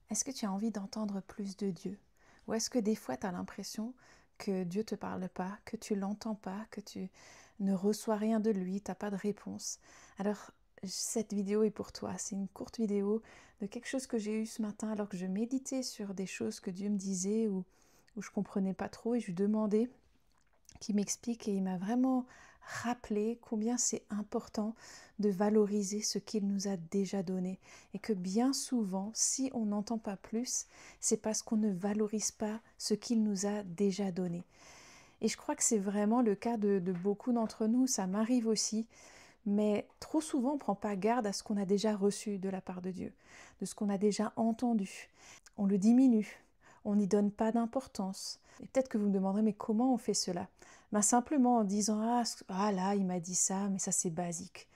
Est-ce que tu as envie d'entendre plus de Dieu? Ou est-ce que des fois tu as l'impression que Dieu ne te parle pas, que tu l'entends pas, que tu ne reçois rien de lui, tu n'as pas de réponse? Alors, cette vidéo est pour toi. C'est une courte vidéo de quelque chose que j'ai eu ce matin alors que je méditais sur des choses que Dieu me disait ou je comprenais pas trop et je lui demandais qui m'explique et il m'a vraiment rappelé combien c'est important de valoriser ce qu'il nous a déjà donné et que bien souvent, si on n'entend pas plus, c'est parce qu'on ne valorise pas ce qu'il nous a déjà donné. Et je crois que c'est vraiment le cas de beaucoup d'entre nous, ça m'arrive aussi, mais trop souvent on ne prend pas garde à ce qu'on a déjà reçu de la part de Dieu, de ce qu'on a déjà entendu. On le diminue, on n'y donne pas d'importance. Et peut-être que vous me demanderez, mais comment on fait cela? Ben simplement en disant, ah là, il m'a dit ça, mais ça c'est basique.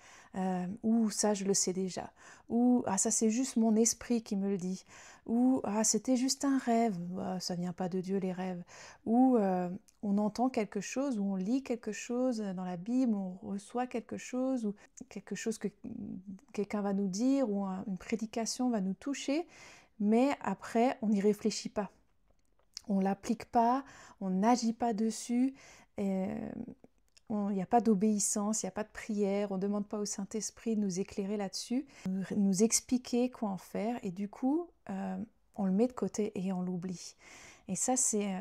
Ou ça je le sais déjà. Ou ah ça c'est juste mon esprit qui me le dit. Ou ah c'était juste un rêve. Ah, ça vient pas de Dieu les rêves. Ou on entend quelque chose, ou on lit quelque chose dans la Bible, on reçoit quelque chose, ou quelque chose que quelqu'un va nous dire, ou une prédication va nous toucher, mais après on n'y réfléchit pas. On ne l'applique pas, on n'agit pas dessus, il n'y a pas d'obéissance, il n'y a pas de prière, on ne demande pas au Saint-Esprit de nous éclairer là-dessus, nous expliquer quoi en faire, et du coup, on le met de côté et on l'oublie. Et ça, c'est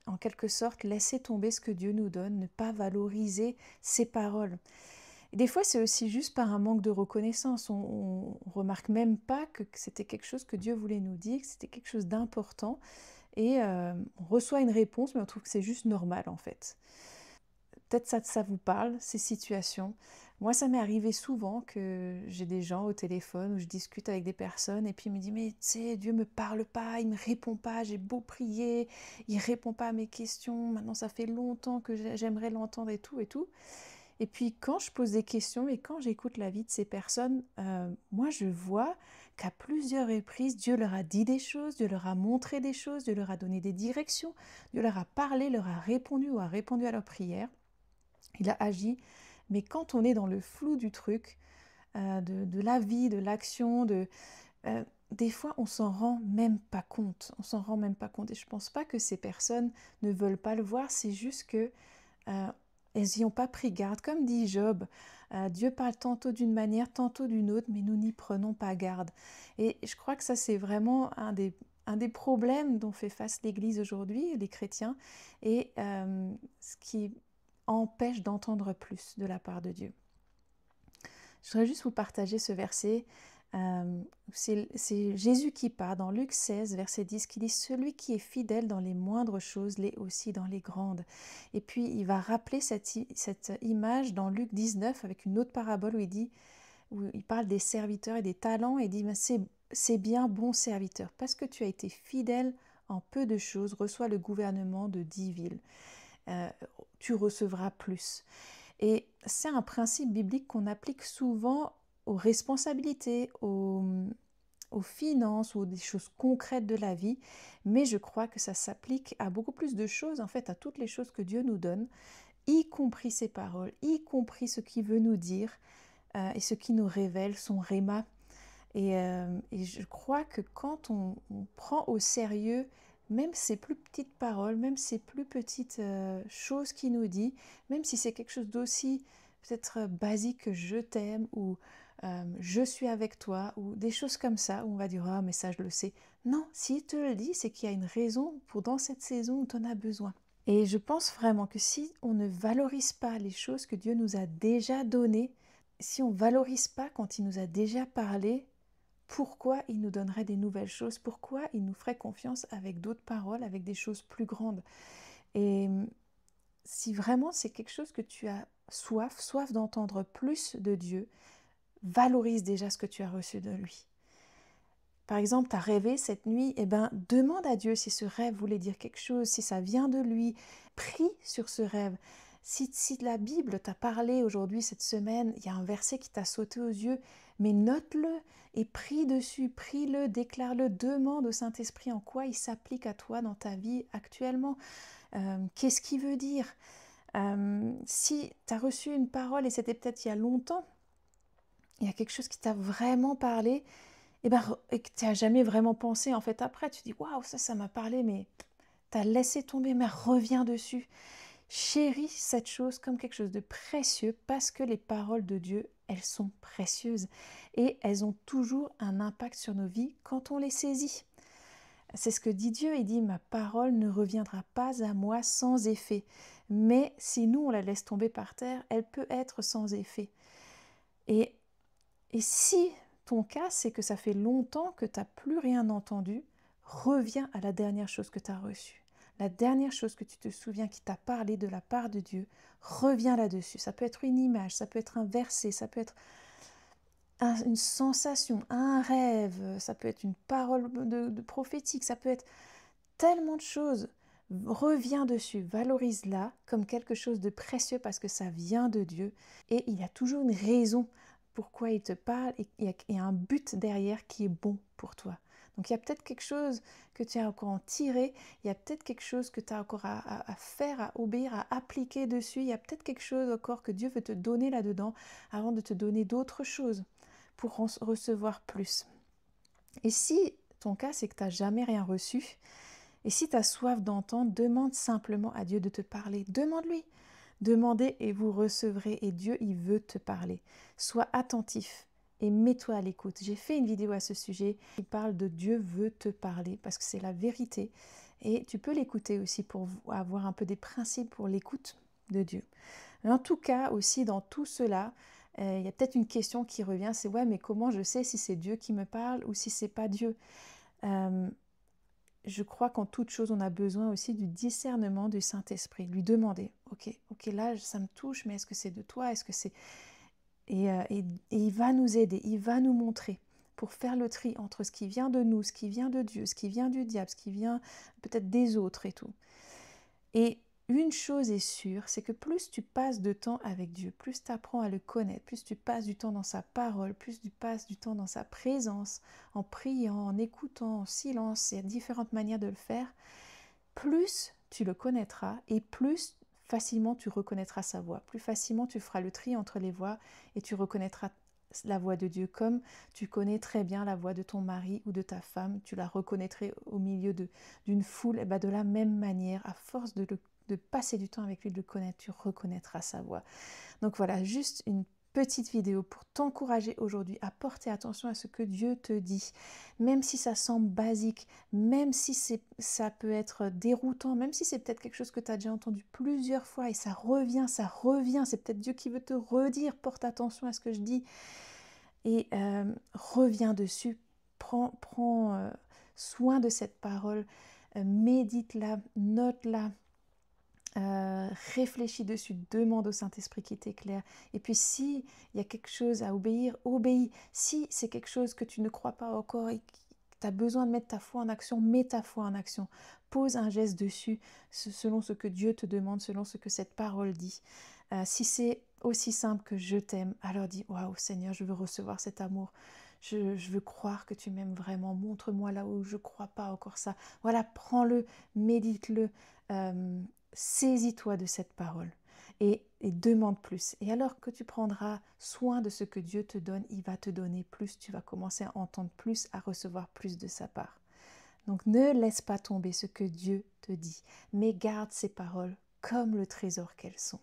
en quelque sorte laisser tomber ce que Dieu nous donne, ne pas valoriser ses paroles. Et des fois, c'est aussi juste par un manque de reconnaissance. On remarque même pas que c'était quelque chose que Dieu voulait nous dire, que c'était quelque chose d'important. Et on reçoit une réponse, mais on trouve que c'est juste normal en fait. Peut-être ça vous parle, ces situations. Moi, ça m'est arrivé souvent que j'ai des gens au téléphone où je discute avec des personnes et puis ils me disent mais tu sais, Dieu me parle pas, il me répond pas, j'ai beau prier, il répond pas à mes questions, maintenant ça fait longtemps que j'aimerais l'entendre et tout et tout. Et puis quand je pose des questions et quand j'écoute la vie de ces personnes, moi je vois qu'à plusieurs reprises, Dieu leur a dit des choses, Dieu leur a montré des choses, Dieu leur a donné des directions, Dieu leur a parlé, leur a répondu ou a répondu à leurs prières. Il a agi. Mais quand on est dans le flou du truc, de la vie, de l'action, des fois on s'en rend même pas compte. On s'en rend même pas compte. Et je pense pas que ces personnes ne veulent pas le voir, c'est juste que elles n'y ont pas pris garde. Comme dit Job, Dieu parle tantôt d'une manière, tantôt d'une autre, mais nous n'y prenons pas garde. Et je crois que ça, c'est vraiment un des problèmes dont fait face l'Église aujourd'hui, les chrétiens, et ce qui empêche d'entendre plus de la part de Dieu. Je voudrais juste vous partager ce verset. C'est Jésus qui parle dans Luc 16, verset 10, qui dit « Celui qui est fidèle dans les moindres choses l'est aussi dans les grandes ». Et puis il va rappeler cette image dans Luc 19 avec une autre parabole où il parle des serviteurs et des talents et il dit « C'est bien, bon serviteur, parce que tu as été fidèle en peu de choses, reçois le gouvernement de 10 villes. Tu recevras plus ». Et c'est un principe biblique qu'on applique souvent aux responsabilités, aux finances ou des choses concrètes de la vie, mais je crois que ça s'applique à beaucoup plus de choses, en fait, à toutes les choses que Dieu nous donne, y compris ses paroles, y compris ce qu'il veut nous dire et ce qui nous révèle son réma. Et je crois que quand on prend au sérieux même ces plus petites paroles, même ces plus petites choses qu'il nous dit, même si c'est quelque chose d'aussi peut-être basique que je t'aime ou je suis avec toi ou des choses comme ça où on va dire ah mais ça je le sais. Non, s'il te le dit, c'est qu'il y a une raison pour dans cette saison où tu en as besoin. Et je pense vraiment que si on ne valorise pas les choses que Dieu nous a déjà données, si on ne valorise pas quand il nous a déjà parlé, pourquoi il nous donnerait des nouvelles choses? Pourquoi il nous ferait confiance avec d'autres paroles, avec des choses plus grandes? Et si vraiment c'est quelque chose que tu as soif d'entendre plus de Dieu, valorise déjà ce que tu as reçu de lui. Par exemple, tu as rêvé cette nuit, eh ben, demande à Dieu si ce rêve voulait dire quelque chose, si ça vient de lui. Prie sur ce rêve. Si la Bible t'a parlé aujourd'hui, cette semaine, il y a un verset qui t'a sauté aux yeux, mais note-le et prie dessus, prie-le, déclare-le, demande au Saint-Esprit en quoi il s'applique à toi dans ta vie actuellement. Qu'est-ce qu'il veut dire? Si tu as reçu une parole et c'était peut-être il y a longtemps, il y a quelque chose qui t'a vraiment parlé, et que tu n'as jamais vraiment pensé, en fait, après, tu dis, waouh, ça m'a parlé, mais tu as laissé tomber, mais reviens dessus. Chéris cette chose comme quelque chose de précieux parce que les paroles de Dieu, elles sont précieuses et elles ont toujours un impact sur nos vies quand on les saisit. C'est ce que dit Dieu, il dit: ma parole ne reviendra pas à moi sans effet. Mais si nous, on la laisse tomber par terre, elle peut être sans effet. Et, et si ton cas, c'est que ça fait longtemps que tu n'as plus rien entendu, reviens à la dernière chose que tu as reçue. La dernière chose que tu te souviens qui t'a parlé de la part de Dieu, reviens là-dessus. Ça peut être une image, ça peut être un verset, ça peut être une sensation, un rêve, ça peut être une parole de prophétique, ça peut être tellement de choses. Reviens dessus, valorise-la comme quelque chose de précieux parce que ça vient de Dieu et il y a toujours une raison pourquoi il te parle et il y a un but derrière qui est bon pour toi. Donc il y a peut-être quelque chose que tu as encore à en tirer, il y a peut-être quelque chose que tu as encore à faire, à obéir, à appliquer dessus, il y a peut-être quelque chose encore que Dieu veut te donner là-dedans avant de te donner d'autres choses pour recevoir plus. Et si ton cas c'est que tu n'as jamais rien reçu, et si tu as soif d'entendre, demande simplement à Dieu de te parler. Demande-lui. Demandez et vous recevrez. Et Dieu, il veut te parler. Sois attentif et mets-toi à l'écoute. J'ai fait une vidéo à ce sujet qui parle de Dieu veut te parler parce que c'est la vérité. Et tu peux l'écouter aussi pour avoir un peu des principes pour l'écoute de Dieu. Mais en tout cas, aussi dans tout cela, il y a peut-être une question qui revient, c'est ouais, mais comment je sais si c'est Dieu qui me parle ou si c'est pas Dieu? Je crois qu'en toute chose, on a besoin aussi du discernement du Saint-Esprit. Lui demander, ok, là, ça me touche, mais est-ce que c'est de toi? Est-ce que c'est... Et il va nous aider, il va nous montrer pour faire le tri entre ce qui vient de nous, ce qui vient de Dieu, ce qui vient du diable, ce qui vient peut-être des autres et tout. Et une chose est sûre, c'est que plus tu passes de temps avec Dieu, plus tu apprends à le connaître, plus tu passes du temps dans sa parole, plus tu passes du temps dans sa présence, en priant, en écoutant, en silence, il y a différentes manières de le faire, plus tu le connaîtras et plus facilement tu reconnaîtras sa voix, plus facilement tu feras le tri entre les voix et tu reconnaîtras la voix de Dieu comme tu connais très bien la voix de ton mari ou de ta femme, tu la reconnaîtrais au milieu d'une foule, et ben de la même manière, à force de passer du temps avec lui, de le connaître, tu reconnaîtras sa voix. Donc voilà, juste une petite vidéo pour t'encourager aujourd'hui à porter attention à ce que Dieu te dit. Même si ça semble basique, même si ça peut être déroutant, même si c'est peut-être quelque chose que tu as déjà entendu plusieurs fois et ça revient, c'est peut-être Dieu qui veut te redire, porte attention à ce que je dis et reviens dessus, prends soin de cette parole, médite-la, note-la, réfléchis dessus, demande au Saint-Esprit qui t'éclaire. Et puis si il y a quelque chose à obéir, obéis. Si c'est quelque chose que tu ne crois pas encore et que tu as besoin de mettre ta foi en action, mets ta foi en action. Pose un geste dessus selon ce que Dieu te demande, selon ce que cette parole dit. Si c'est aussi simple que je t'aime, alors dis waouh Seigneur, je veux recevoir cet amour. Je veux croire que tu m'aimes vraiment. Montre-moi là où je ne crois pas encore ça. Voilà, prends-le, médite-le. Saisis-toi de cette parole et demande plus. Et alors que tu prendras soin de ce que Dieu te donne, il va te donner plus, tu vas commencer à entendre plus, à recevoir plus de sa part. Donc ne laisse pas tomber ce que Dieu te dit, mais garde ces paroles comme le trésor qu'elles sont.